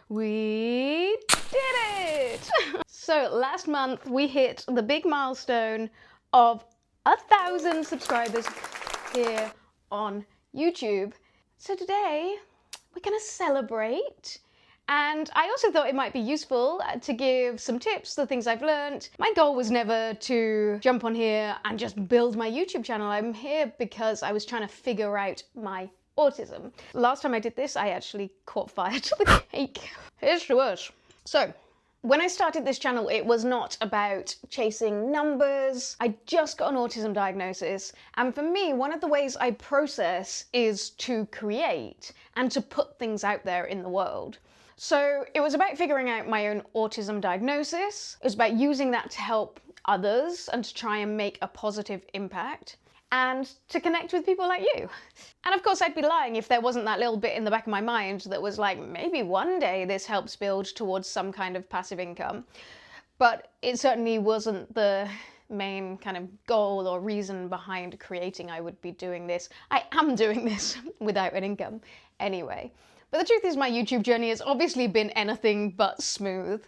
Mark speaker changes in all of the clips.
Speaker 1: We did it! So last month we hit the big milestone of 1,000 subscribers here on YouTube. So today we're gonna celebrate. And I also thought it might be useful to give some tips, the things I've learned. My goal was never to jump on here and just build my YouTube channel. I'm here because I was trying to figure out my autism. Last time I did this, I actually caught fire to the cake. Here's the worst. So, when I started this channel, it was not about chasing numbers. I just got an autism diagnosis. And for me, one of the ways I process is to create and to put things out there in the world. So it was about figuring out my own autism diagnosis. It was about using that to help others and to try and make a positive impact and to connect with people like you. And of course, I'd be lying if there wasn't that little bit in the back of my mind that was like, maybe one day this helps build towards some kind of passive income. But it certainly wasn't the main kind of goal or reason behind creating I would be doing this. I am doing this without an income anyway. But the truth is my YouTube journey has obviously been anything but smooth.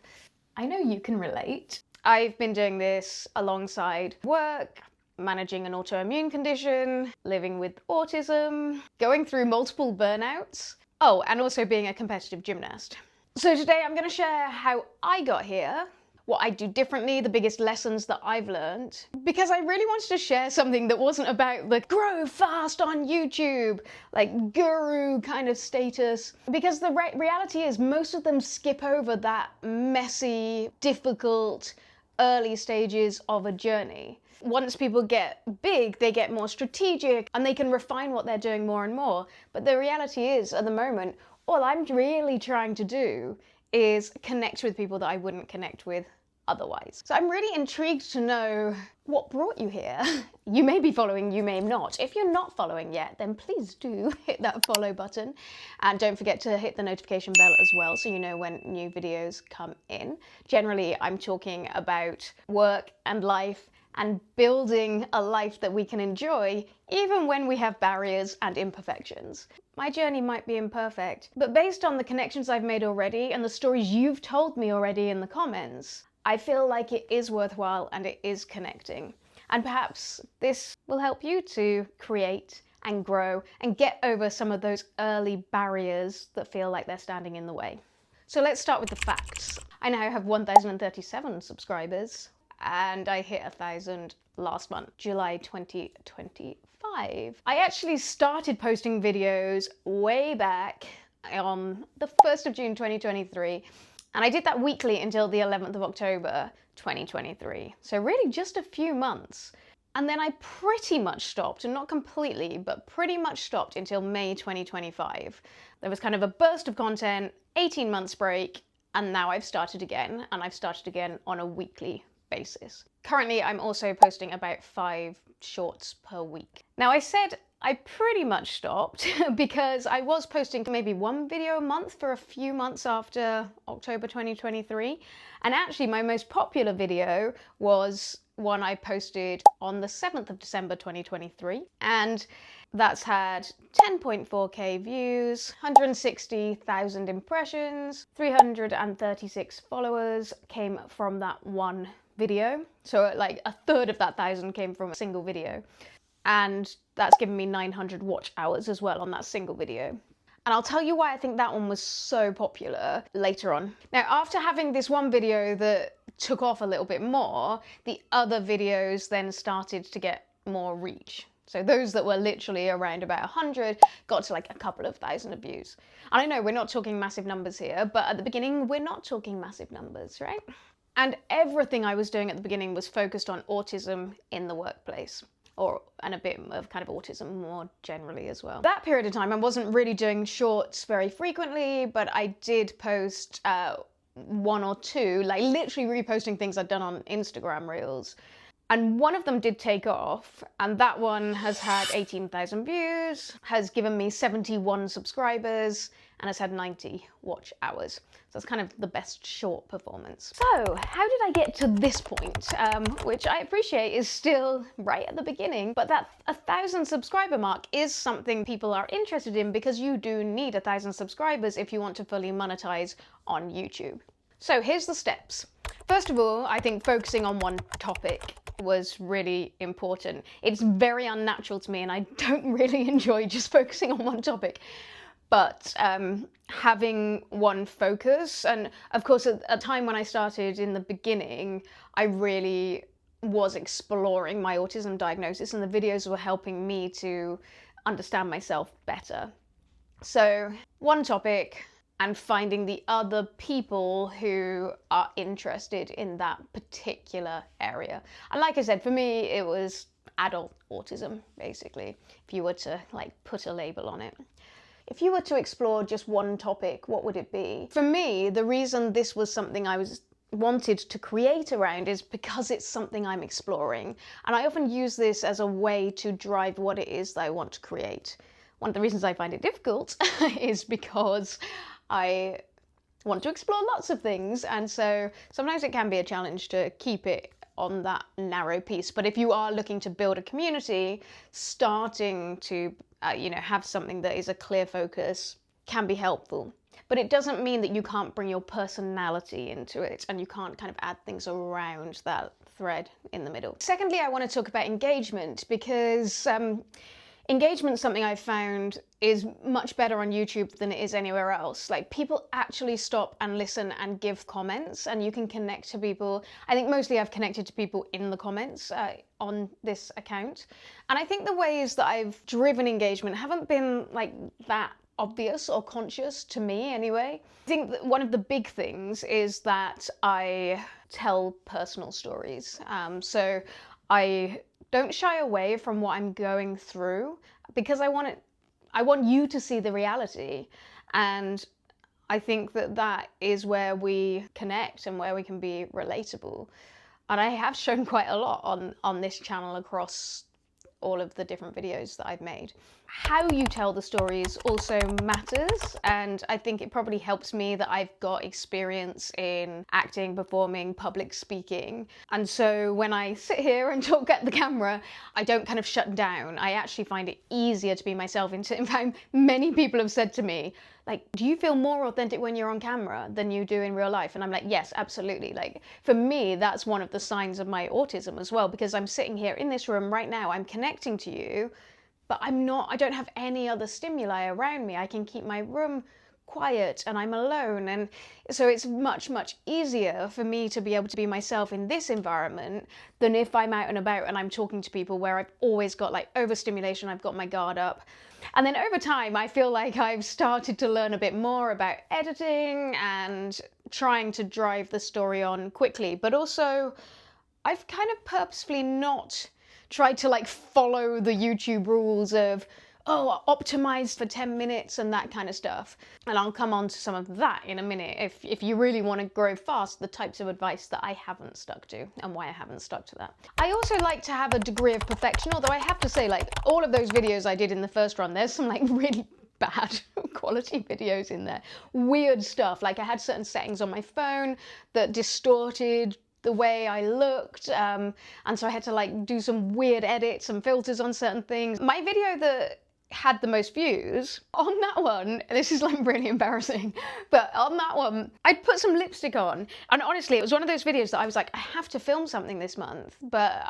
Speaker 1: I know you can relate. I've been doing this alongside work, managing an autoimmune condition, living with autism, going through multiple burnouts. Oh, and also being a competitive gymnast. So today I'm going to share how I got here, what I do differently, the biggest lessons that I've learned, because I really wanted to share something that wasn't about the grow fast on YouTube, like guru kind of status, because the reality is most of them skip over that messy, difficult, early stages of a journey. Once people get big, they get more strategic and they can refine what they're doing more and more. But the reality is, at the moment, all I'm really trying to do is connect with people that I wouldn't connect with otherwise. So I'm really intrigued to know what brought you here. You may be following, you may not. If you're not following yet, then please do hit that follow button. And don't forget to hit the notification bell as well so you know when new videos come in. Generally, I'm talking about work and life and building a life that we can enjoy even when we have barriers and imperfections. My journey might be imperfect, but based on the connections I've made already and the stories you've told me already in the comments, I feel like it is worthwhile and it is connecting. And perhaps this will help you to create and grow and get over some of those early barriers that feel like they're standing in the way. So let's start with the facts. I now have 1,037 subscribers and I hit 1,000 last month, July 2025. I actually started posting videos way back on the 1st of June 2023. And I did that weekly until the 11th of October 2023. So really just a few months. And then I pretty much stopped, and not completely, but pretty much stopped until May 2025. There was kind of a burst of content, 18 months break, and now I've started again, and I've started again on a weekly basis. Currently, I'm also posting about 5 shorts per week. Now, I said I pretty much stopped because I was posting maybe 1 video a month for a few months after October 2023. And actually, my most popular video was one I posted on the 7th of December 2023. And that's had 10.4k views, 160,000 impressions, 336 followers came from that one video. So like a third of that 1,000 came from a single video. And that's given me 900 watch hours as well on that single video. And I'll tell you why I think that one was so popular later on. Now, after having this one video that took off a little bit more, the other videos then started to get more reach. So those that were literally around about 100 got to like a couple of thousand views. And I know we're not talking massive numbers here, but at the beginning, we're not talking massive numbers, right? And everything I was doing at the beginning was focused on autism in the workplace. And a bit of kind of autism more generally as well. That period of time, I wasn't really doing shorts very frequently, but I did post 1 or 2, like literally reposting things I'd done on Instagram Reels. And one of them did take off, and that one has had 18,000 views, has given me 71 subscribers, and has had 90 watch hours. So that's kind of the best short performance. So how did I get to this point, which I appreciate is still right at the beginning, but that 1,000 subscriber mark is something people are interested in because you do need 1,000 subscribers if you want to fully monetize on YouTube. So here's the steps. First of all, I think focusing on one topic was really important. It's very unnatural to me and I don't really enjoy just focusing on one topic. But having one focus, and of course at a time when I started in the beginning, I really was exploring my autism diagnosis and the videos were helping me to understand myself better. So one topic, and finding the other people who are interested in that particular area. And like I said, for me, it was adult autism, basically, if you were to like put a label on it. If you were to explore just one topic, what would it be? For me, the reason this was something I wanted to create around is because it's something I'm exploring. And I often use this as a way to drive what it is that I want to create. One of the reasons I find it difficult is because I want to explore lots of things, and so sometimes it can be a challenge to keep it on that narrow piece. But if you are looking to build a community, starting to have something that is a clear focus can be helpful. But it doesn't mean that you can't bring your personality into it and you can't kind of add things around that thread in the middle. Secondly, I want to talk about engagement because engagement is something I've found is much better on YouTube than it is anywhere else. Like, people actually stop and listen and give comments, and you can connect to people. I think mostly I've connected to people in the comments on this account. And I think the ways that I've driven engagement haven't been like that obvious or conscious to me anyway. I think that one of the big things is that I tell personal stories. So I don't shy away from what I'm going through because I want you to see the reality. And I think that that is where we connect and where we can be relatable. And I have shown quite a lot on this channel across all of the different videos that I've made. How you tell the stories also matters, and I think it probably helps me that I've got experience in acting, performing, public speaking. And so when I sit here and talk at the camera, I don't kind of shut down. I actually find it easier to be myself. In fact, many people have said to me, like, do you feel more authentic when you're on camera than you do in real life? And I'm like, yes, absolutely. Like, for me, that's one of the signs of my autism as well, because I'm sitting here in this room right now, I'm connecting to you, but I don't have any other stimuli around me. I can keep my room quiet and I'm alone. And so it's much, much easier for me to be able to be myself in this environment than if I'm out and about and I'm talking to people where I've always got like overstimulation, I've got my guard up. And then over time, I feel like I've started to learn a bit more about editing and trying to drive the story on quickly, but also I've kind of purposefully not tried to like follow the YouTube rules of, oh, optimized for 10 minutes and that kind of stuff. And I'll come on to some of that in a minute. If you really want to grow fast, the types of advice that I haven't stuck to and why I haven't stuck to that. I also like to have a degree of perfection, although I have to say, like, all of those videos I did in the first run, there's some like really bad quality videos in there. Weird stuff. Like, I had certain settings on my phone that distorted the way I looked, and so I had to like do some weird edits and filters on certain things. My video that had the most views, on that one, this is like really embarrassing, but on that one, I'd put some lipstick on, and honestly, it was one of those videos that I was like, I have to film something this month, but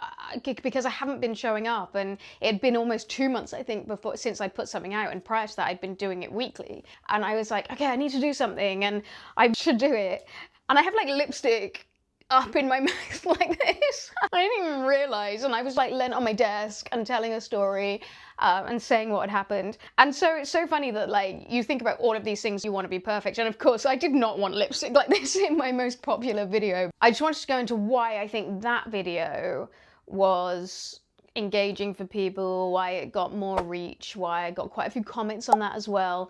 Speaker 1: because I haven't been showing up, and it had been almost 2 months, I think, since I'd put something out, and prior to that, I'd been doing it weekly, and I was like, okay, I need to do something, and I should do it, and I have like lipstick up in my mouth like this. I didn't even realise, and I was like leant on my desk and telling a story and saying what had happened. And so it's so funny that like you think about all of these things, you want to be perfect, and of course I did not want lipstick like this in my most popular video. I just wanted to go into why I think that video was engaging for people, why it got more reach, why I got quite a few comments on that as well.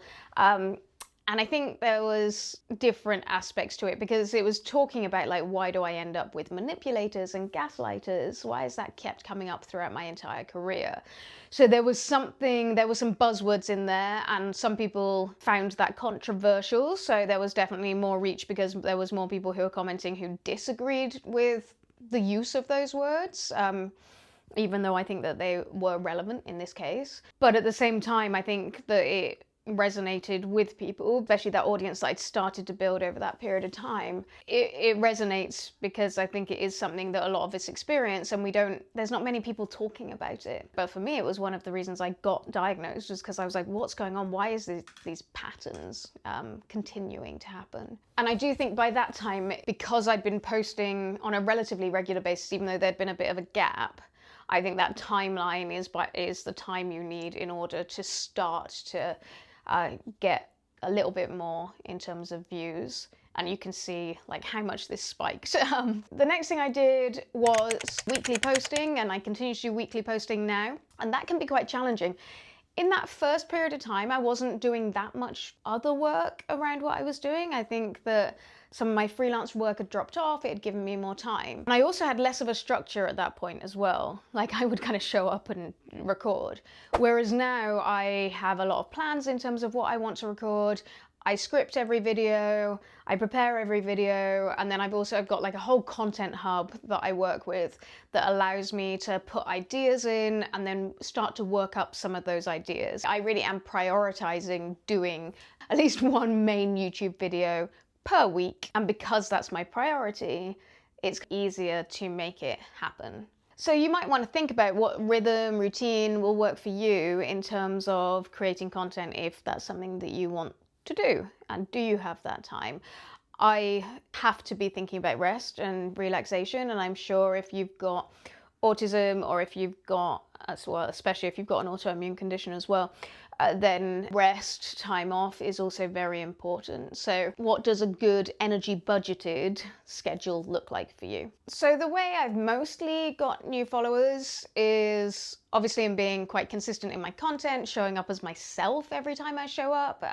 Speaker 1: And I think there was different aspects to it because it was talking about like, why do I end up with manipulators and gaslighters? Why is that kept coming up throughout my entire career? So there was some buzzwords in there, and some people found that controversial. So there was definitely more reach because there was more people who were commenting who disagreed with the use of those words. Even though I think that they were relevant in this case. But at the same time, I think that it resonated with people, especially that audience that I'd started to build over that period of time. It resonates because I think it is something that a lot of us experience, and there's not many people talking about it. But for me, it was one of the reasons I got diagnosed, just because I was like, what's going on? Why is these patterns continuing to happen? And I do think by that time, because I'd been posting on a relatively regular basis, even though there'd been a bit of a gap, I think that timeline is the time you need in order to start to get a little bit more in terms of views. And you can see like how much this spiked. The next thing I did was weekly posting, and I continue to do weekly posting now. And that can be quite challenging. In that first period of time, I wasn't doing that much other work around what I was doing. I think that some of my freelance work had dropped off, it had given me more time. And I also had less of a structure at that point as well. Like I would kind of show up and record. Whereas now I have a lot of plans in terms of what I want to record. I script every video, I prepare every video, and then I've got like a whole content hub that I work with that allows me to put ideas in and then start to work up some of those ideas. I really am prioritizing doing at least one main YouTube video per week, and because that's my priority, it's easier to make it happen. So you might want to think about what rhythm, routine will work for you in terms of creating content if that's something that you want to do, and do you have that time? I have to be thinking about rest and relaxation, and I'm sure if you've got autism, or if you've got, as well, especially if you've got an autoimmune condition as well, then rest, time off is also very important. So what does a good energy budgeted schedule look like for you? So the way I've mostly got new followers is obviously in being quite consistent in my content, showing up as myself every time I show up.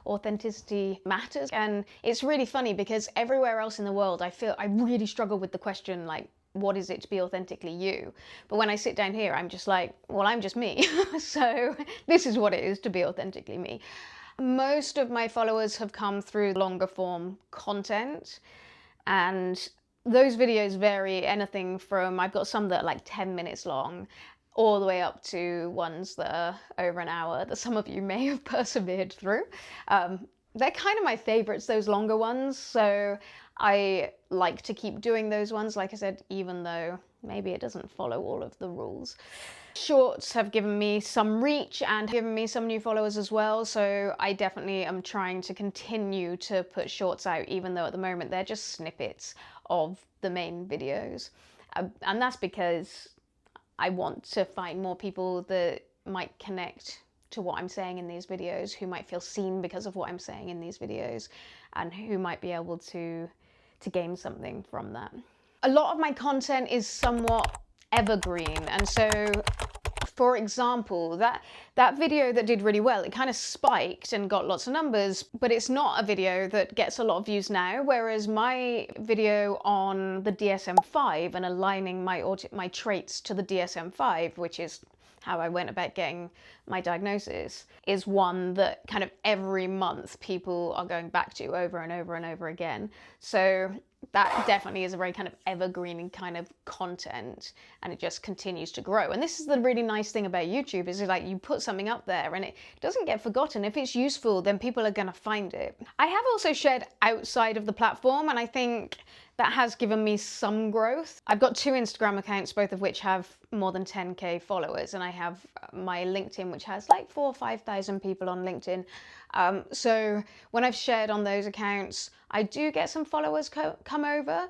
Speaker 1: Authenticity matters. And it's really funny because everywhere else in the world, I feel I really struggle with the question, like, what is it to be authentically you? But when I sit down here, I'm just like, well, I'm just me. So this is what it is to be authentically me. Most of my followers have come through longer form content, and those videos vary anything from, I've got some that are like 10 minutes long, all the way up to ones that are over an hour that some of you may have persevered through. They're kind of my favorites, those longer ones. So I like to keep doing those ones, like I said, even though maybe it doesn't follow all of the rules. Shorts have given me some reach and given me some new followers as well. So I definitely am trying to continue to put shorts out, even though at the moment they're just snippets of the main videos. And that's because I want to find more people that might connect to what I'm saying in these videos, who might feel seen because of what I'm saying in these videos, and who might be able to gain something from that. A lot of my content is somewhat evergreen, and so, for example, that video that did really well, it kind of spiked and got lots of numbers, but it's not a video that gets a lot of views now, whereas my video on the DSM-5 and aligning my traits to the DSM-5, which is how I went about getting my diagnosis, is one that kind of every month people are going back to over and over and over again. So that definitely is a very kind of evergreen kind of content, and it just continues to grow. And this is the really nice thing about YouTube, is like you put something up there and it doesn't get forgotten. If it's useful, then people are going to find it. I have also shared outside of the platform, and I think that has given me some growth. I've got 2 Instagram accounts, both of which have more than 10k followers, and I have my LinkedIn, which has like 4,000 or 5,000 people on LinkedIn. So when I've shared on those accounts, I do get some followers come over,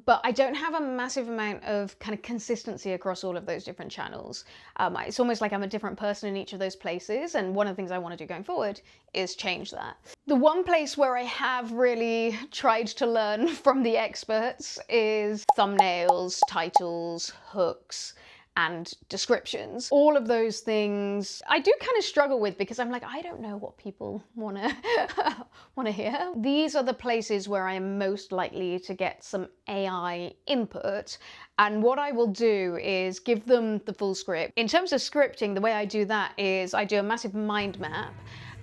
Speaker 1: but I don't have a massive amount of kind of consistency across all of those different channels. It's almost like I'm a different person in each of those places, and one of the things I want to do going forward is change that. The one place where I have really tried to learn from the experts is thumbnails, titles, hooks, and descriptions. All of those things I do kind of struggle with because I'm like, I don't know what people want to hear. These are the places where I am most likely to get some AI input. And what I will do is give them the full script. In terms of scripting, the way I do that is I do a massive mind map,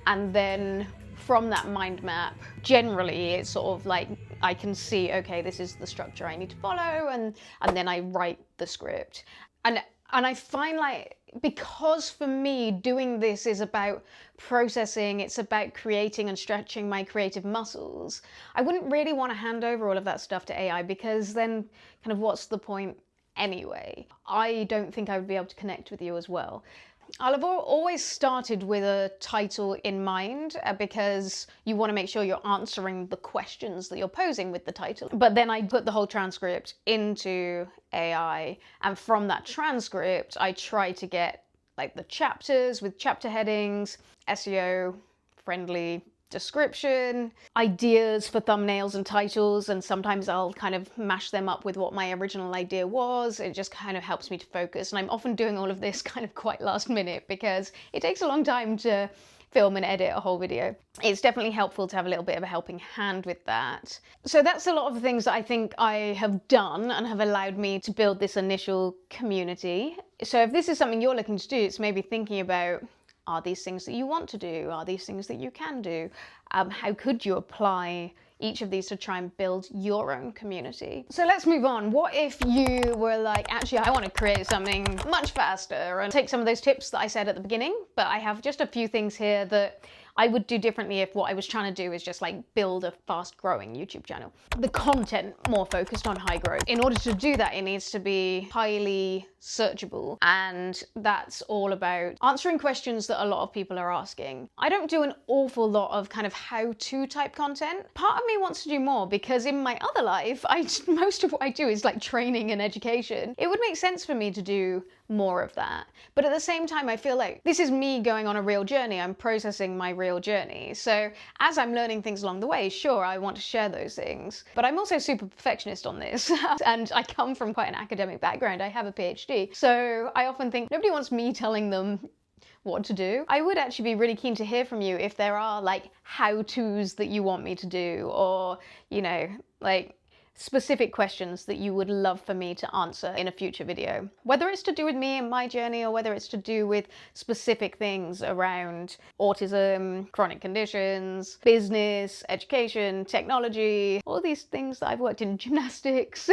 Speaker 1: and then from that mind map, generally it's sort of like I can see, okay, this is the structure I need to follow, and then I write the script. And I find like, because for me doing this is about processing, it's about creating and stretching my creative muscles, I wouldn't really want to hand over all of that stuff to AI, because then kind of what's the point anyway? I don't think I would be able to connect with you as well. I'll have always started with a title in mind because you want to make sure you're answering the questions that you're posing with the title. But then I put the whole transcript into AI, and from that transcript I try to get like the chapters with chapter headings, SEO friendly description, ideas for thumbnails and titles, and sometimes I'll kind of mash them up with what my original idea was. It just kind of helps me to focus, and I'm often doing all of this kind of quite last minute because it takes a long time to film and edit a whole video. It's definitely helpful to have a little bit of a helping hand with that. So that's a lot of the things that I think I have done and have allowed me to build this initial community. So if this is something you're looking to do, it's maybe thinking about, are these things that you want to do? Are these things that you can do? How could you apply each of these to try and build your own community? So let's move on. What if you were like, actually, I want to create something much faster and take some of those tips that I said at the beginning, but I have just a few things here that I would do differently if what I was trying to do is just like build a fast growing YouTube channel. The content more focused on high growth. In order to do that, it needs to be highly searchable, and that's all about answering questions that a lot of people are asking. I don't do an awful lot of kind of how-to type content. Part of me wants to do more because in my other life, most of what I do is like training and education. It would make sense for me to do more of that. But at the same time, I feel like this is me going on a real journey. I'm processing my real journey. So as I'm learning things along the way, sure, I want to share those things. But I'm also super perfectionist on this. And I come from quite an academic background. I have a PhD. So I often think nobody wants me telling them what to do. I would actually be really keen to hear from you if there are like how-tos that you want me to do, or, you know, like specific questions that you would love for me to answer in a future video. Whether it's to do with me and my journey, or whether it's to do with specific things around autism, chronic conditions, business, education, technology, all these things that I've worked in, gymnastics,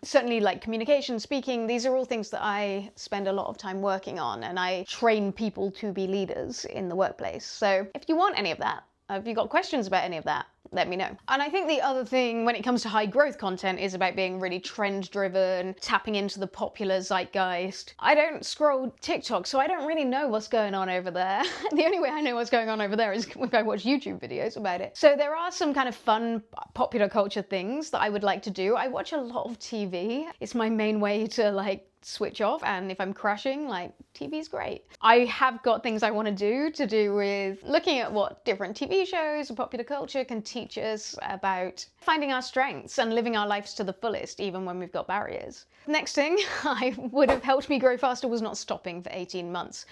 Speaker 1: certainly like communication, speaking. These are all things that I spend a lot of time working on, and I train people to be leaders in the workplace. So if you want any of that, if you've got questions about any of that, let me know. And I think the other thing when it comes to high growth content is about being really trend driven, tapping into the popular zeitgeist. I don't scroll TikTok, so I don't really know what's going on over there. The only way I know what's going on over there is if I watch YouTube videos about it. So there are some kind of fun popular culture things that I would like to do. I watch a lot of TV. It's my main way to like switch off, and if I'm crashing, like, TV's great. I have got things I want to do with looking at what different TV shows and popular culture can teach us about finding our strengths and living our lives to the fullest, even when we've got barriers. Next thing I would have helped me grow faster was not stopping for 18 months,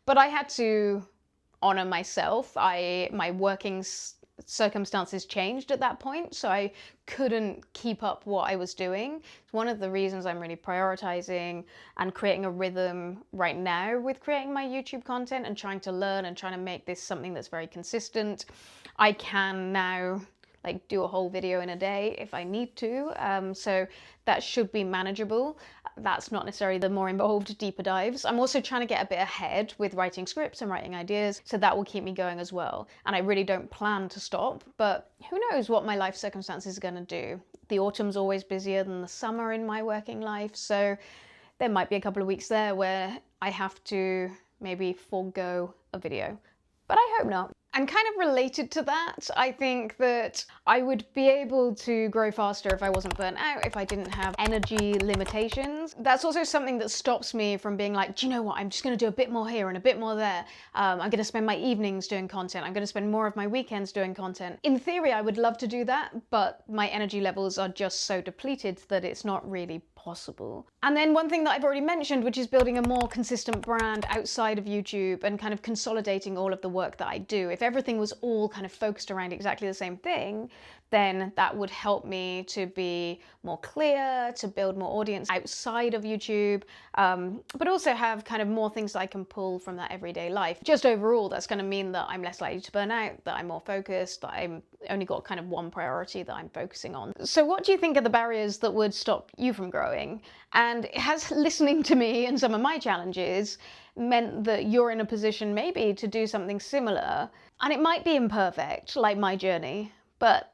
Speaker 1: but I had to honor myself. My working circumstances changed at that point, so I couldn't keep up what I was doing. It's one of the reasons I'm really prioritizing and creating a rhythm right now with creating my YouTube content and trying to learn and trying to make this something that's very consistent. I can now like do a whole video in a day if I need to, so that should be manageable. That's not necessarily the more involved, deeper dives. I'm also trying to get a bit ahead with writing scripts and writing ideas, so that will keep me going as well. And I really don't plan to stop, but who knows what my life circumstances are going to do. The autumn's always busier than the summer in my working life, so there might be a couple of weeks there where I have to maybe forego a video, but I hope not. And kind of related to that, I think that I would be able to grow faster if I wasn't burnt out, if I didn't have energy limitations. That's also something that stops me from being like, do you know what, I'm just going to do a bit more here and a bit more there. I'm going to spend my evenings doing content. I'm going to spend more of my weekends doing content. In theory, I would love to do that, but my energy levels are just so depleted that it's not really possible. And then one thing that I've already mentioned, which is building a more consistent brand outside of YouTube and kind of consolidating all of the work that I do. If everything was all kind of focused around exactly the same thing, then that would help me to be more clear, to build more audience outside of YouTube, but also have kind of more things that I can pull from that everyday life. Just overall, that's going to mean that I'm less likely to burn out, that I'm more focused, that I'm only got kind of one priority that I'm focusing on. So what do you think are the barriers that would stop you from growing? And has listening to me and some of my challenges meant that you're in a position maybe to do something similar? And it might be imperfect, like my journey, but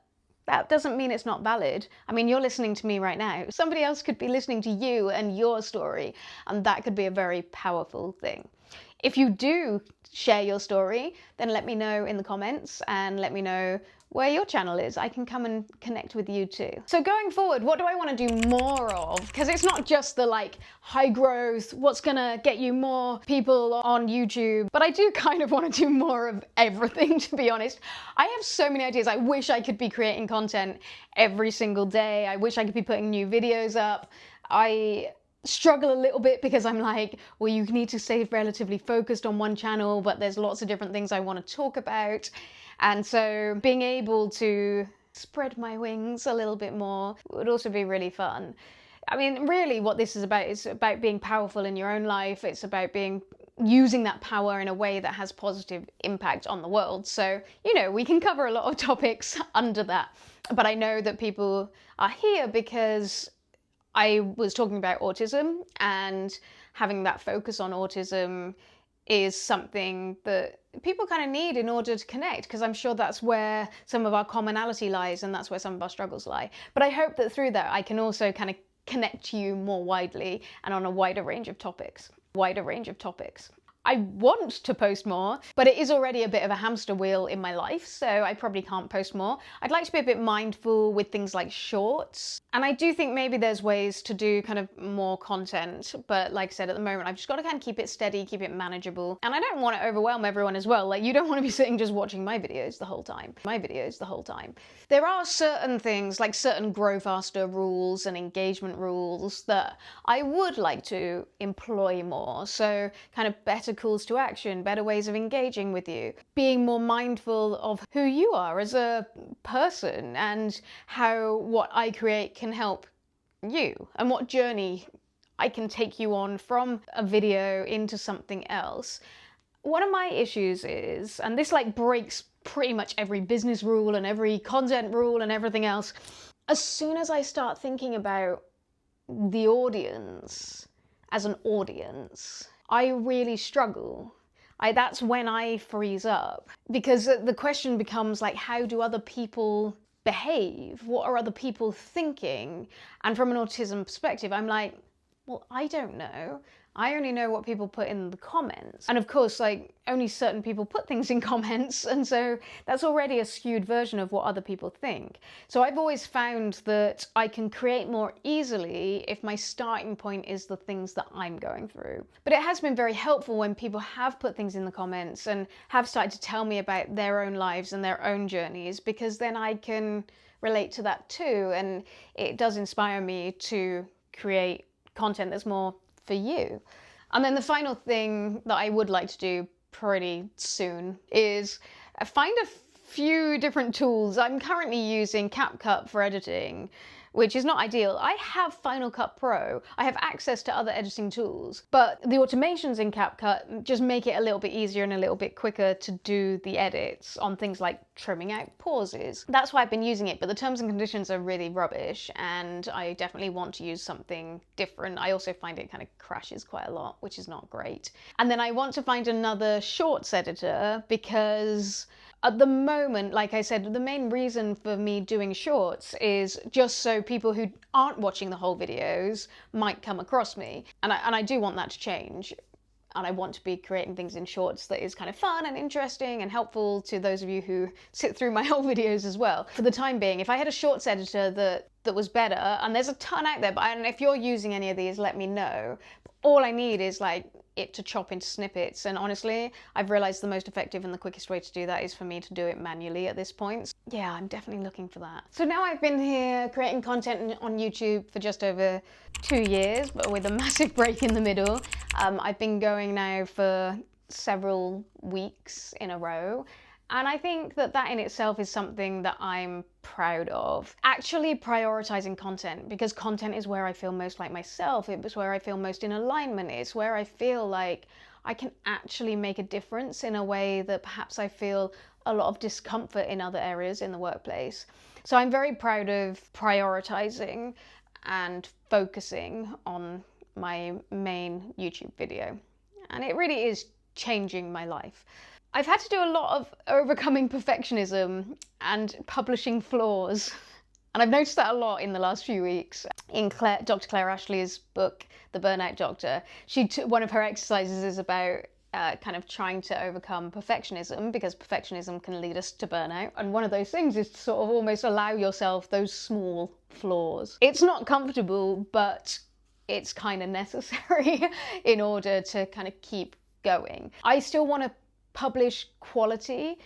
Speaker 1: that doesn't mean it's not valid. I mean, you're listening to me right now. Somebody else could be listening to you and your story, and that could be a very powerful thing. If you do share your story, then let me know in the comments and let me know where your channel is. I can come and connect with you too. So going forward, what do I want to do more of? Because it's not just the like high growth, what's gonna get you more people on YouTube, but I do kind of want to do more of everything, to be honest. I have so many ideas. I wish I could be creating content every single day. I wish I could be putting new videos up. I struggle a little bit because I'm like, well, you need to stay relatively focused on one channel, but there's lots of different things I want to talk about. And so being able to spread my wings a little bit more would also be really fun. I mean, really what this is about being powerful in your own life. It's about using that power in a way that has positive impact on the world. So, you know, we can cover a lot of topics under that. But I know that people are here because I was talking about autism, and having that focus on autism is something that people kind of need in order to connect, because I'm sure that's where some of our commonality lies and that's where some of our struggles lie. But I hope that through that I can also kind of connect to you more widely and on a wider range of topics. I want to post more, but it is already a bit of a hamster wheel in my life, so I probably can't post more. I'd like to be a bit mindful with things like shorts, and I do think maybe there's ways to do kind of more content, but like I said, at the moment I've just got to kind of keep it steady, keep it manageable, and I don't want to overwhelm everyone as well. Like, you don't want to be sitting just watching my videos the whole time. There are certain things, like certain grow faster rules and engagement rules, that I would like to employ more, so kind of better calls to action, better ways of engaging with you, being more mindful of who you are as a person and how what I create can help you and what journey I can take you on from a video into something else. One of my issues is, and this like breaks pretty much every business rule and every content rule and everything else, as soon as I start thinking about the audience as an audience, I really struggle. That's when I freeze up, because the question becomes like, how do other people behave? What are other people thinking? And from an autism perspective, I'm like, well, I don't know. I only know what people put in the comments. And of course, like, only certain people put things in comments, and so that's already a skewed version of what other people think. So I've always found that I can create more easily if my starting point is the things that I'm going through. But it has been very helpful when people have put things in the comments and have started to tell me about their own lives and their own journeys, because then I can relate to that too, and it does inspire me to create content that's more for you. And then the final thing that I would like to do pretty soon is find a few different tools. I'm currently using CapCut for editing, which is not ideal. I have Final Cut Pro. I have access to other editing tools, but the automations in CapCut just make it a little bit easier and a little bit quicker to do the edits on things like trimming out pauses. That's why I've been using it, but the terms and conditions are really rubbish, and I definitely want to use something different. I also find it kind of crashes quite a lot, which is not great. And then I want to find another shorts editor, because at the moment, like I said, the main reason for me doing shorts is just so people who aren't watching the whole videos might come across me. And I do want that to change. And I want to be creating things in shorts that is kind of fun and interesting and helpful to those of you who sit through my whole videos as well. For the time being, if I had a shorts editor that was better, and there's a ton out there, and if you're using any of these, let me know. All I need is like it to chop into snippets. And honestly, I've realized the most effective and the quickest way to do that is for me to do it manually at this point. Yeah, I'm definitely looking for that. So now I've been here creating content on YouTube for just over 2 years, but with a massive break in the middle. I've been going now for several weeks in a row. And I think that that in itself is something that I'm proud of. Actually prioritizing content, because content is where I feel most like myself. It's where I feel most in alignment. It's where I feel like I can actually make a difference in a way that perhaps I feel a lot of discomfort in other areas in the workplace. So I'm very proud of prioritizing and focusing on my main YouTube video. And it really is changing my life. I've had to do a lot of overcoming perfectionism and publishing flaws. And I've noticed that a lot in the last few weeks. In Dr. Claire Ashley's book, The Burnout Doctor, one of her exercises is about kind of trying to overcome perfectionism, because perfectionism can lead us to burnout. And one of those things is to sort of almost allow yourself those small flaws. It's not comfortable, but it's kind of necessary in order to kind of keep going. I still want to publish quality,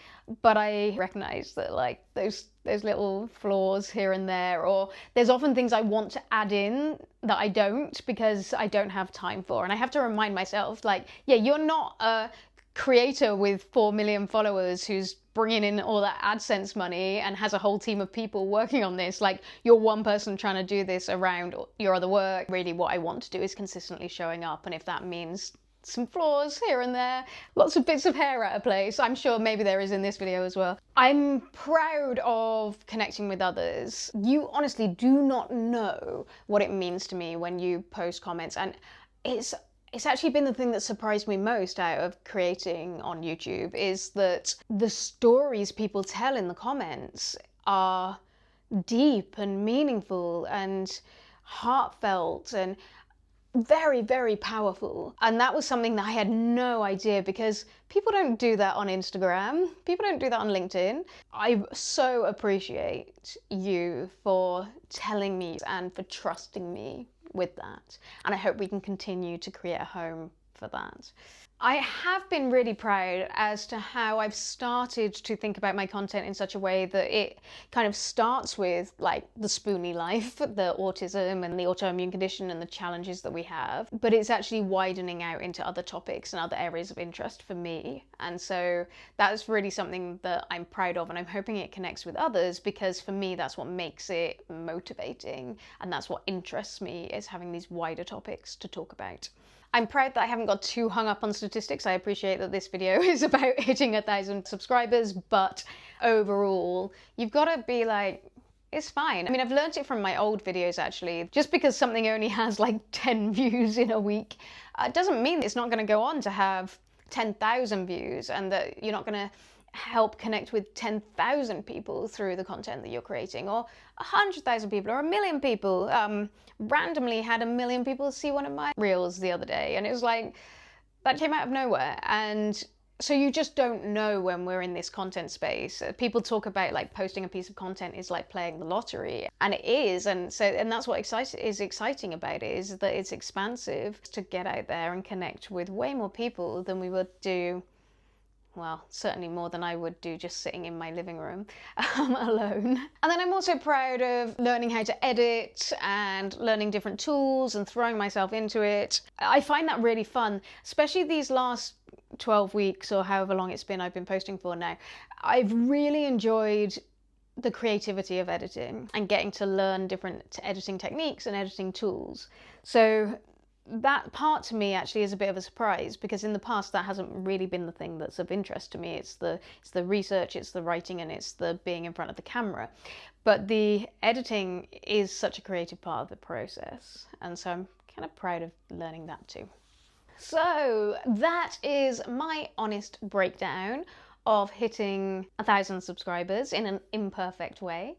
Speaker 1: but I recognize that like those little flaws here and there, or there's often things I want to add in that I don't because I don't have time for. And I have to remind myself, like, yeah, you're not a creator with 4 million followers who's bringing in all that AdSense money and has a whole team of people working on this. Like, you're one person trying to do this around your other work. Really, what I want to do is consistently showing up, and if that means some flaws here and there, lots of bits of hair out of place. I'm sure maybe there is in this video as well. I'm proud of connecting with others. You honestly do not know what it means to me when you post comments, and it's actually been the thing that surprised me most out of creating on YouTube, is that the stories people tell in the comments are deep and meaningful and heartfelt and very, very powerful. And that was something that I had no idea, because people don't do that on Instagram. People don't do that on LinkedIn. I so appreciate you for telling me and for trusting me with that. And I hope we can continue to create a home for that. I have been really proud as to how I've started to think about my content in such a way that it kind of starts with like the Spoonie life, the autism and the autoimmune condition and the challenges that we have, but it's actually widening out into other topics and other areas of interest for me. And so that's really something that I'm proud of, and I'm hoping it connects with others, because for me that's what makes it motivating, and that's what interests me, is having these wider topics to talk about. I'm proud that I haven't got too hung up on statistics. I appreciate that this video is about hitting 1,000 subscribers, but overall, you've got to be like, it's fine. I mean, I've learned it from my old videos actually. Just because something only has like 10 views in a week, doesn't mean it's not going to go on to have 10,000 views, and that you're not going to help connect with 10,000 people through the content that you're creating, or 100,000 people, or 1 million people. Randomly had 1 million people see one of my reels the other day, and it was like, that came out of nowhere. And so you just don't know when we're in this content space. People talk about like posting a piece of content is like playing the lottery, and it is. And that's what is exciting about it, is that it's expansive to get out there and connect with way more people than we would do. Well, certainly more than I would do just sitting in my living room alone. And then I'm also proud of learning how to edit and learning different tools and throwing myself into it. I find that really fun, especially these last 12 weeks or however long it's been I've been posting for now. I've really enjoyed the creativity of editing and getting to learn different editing techniques and editing tools. So that part to me actually is a bit of a surprise, because in the past that hasn't really been the thing that's of interest to me. It's the research, it's the writing, and it's the being in front of the camera. But the editing is such a creative part of the process, and so I'm kind of proud of learning that too. So that is my honest breakdown of hitting 1,000 subscribers in an imperfect way.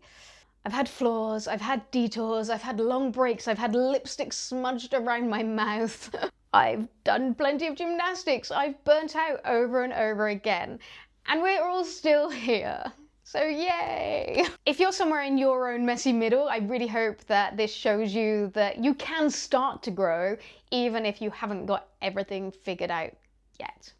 Speaker 1: I've had flaws, I've had detours, I've had long breaks, I've had lipstick smudged around my mouth. I've done plenty of gymnastics, I've burnt out over and over again, and we're all still here. So yay! If you're somewhere in your own messy middle, I really hope that this shows you that you can start to grow even if you haven't got everything figured out yet.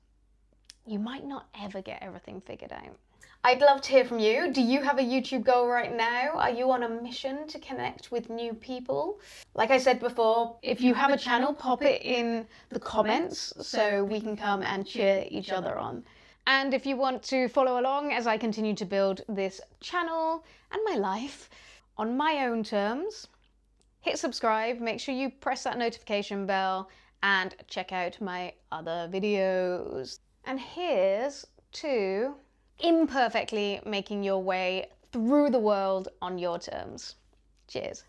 Speaker 1: You might not ever get everything figured out. I'd love to hear from you. Do you have a YouTube goal right now? Are you on a mission to connect with new people? Like I said before, if you have a channel, pop it in the comments so we can come and cheer each other on. And if you want to follow along as I continue to build this channel and my life on my own terms, hit subscribe, make sure you press that notification bell, and check out my other videos. And here's to imperfectly making your way through the world on your terms. Cheers.